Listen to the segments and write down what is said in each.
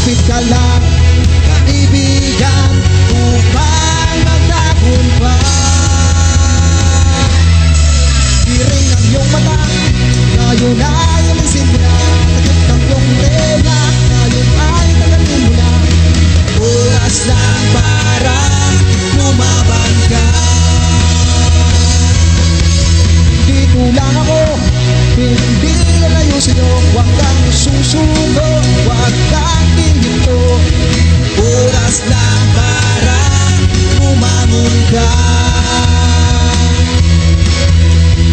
Kapit ka lang, kaibigan, upang magtagumpay. Tiring ang iyong mata, ngayon ay alisin mo na. Takip ng iyong tenga, ngayon ay tagalin mo na. Oras lang para lumaban ka. Dito lang ako, hindi lalayo sa'yo. Huwag kang susuko, huwag kang hihinto. Oras lang para lumangon ka.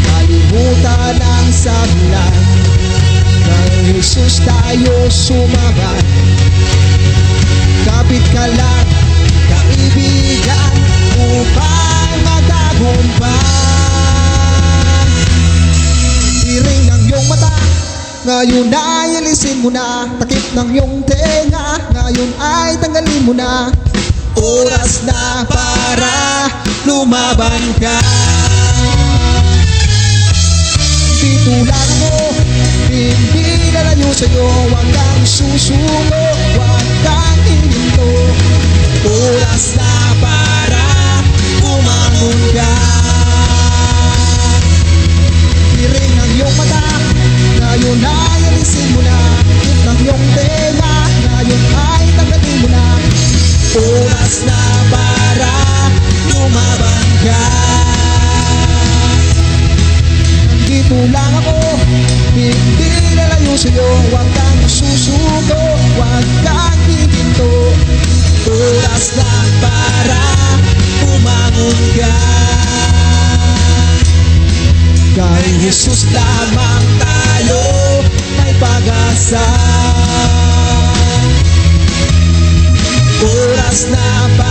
Kalimutan ang sablan, kay Jesus tayo sumabat. Kapit ka lang, kaibigan, upang magtagumpay. Tiring ng iyong mata, ngayon ay alisin mo na. Takip ng iyong tenga, ngayon ay tanggalin mo na. Oras na para lumaban ka. Dito lang ako, hindi lalayo sa'yo. Huwag kang susuko, huwag kang hihinto. Oras na para bumangon ka. Tiring ng iyong mata, ngayon ay alisin mo na. Takip ng iyong tenga, ngayon ay tanggalin mo na. Oras na para lumaban ka. Nandito lang ako, hindi lalayo sa'yo. Huwag kang susuko, huwag kang hihinto. Oras lang para bumangon ka. Kay Jesus lamang tayo may pag-asa. Oras na para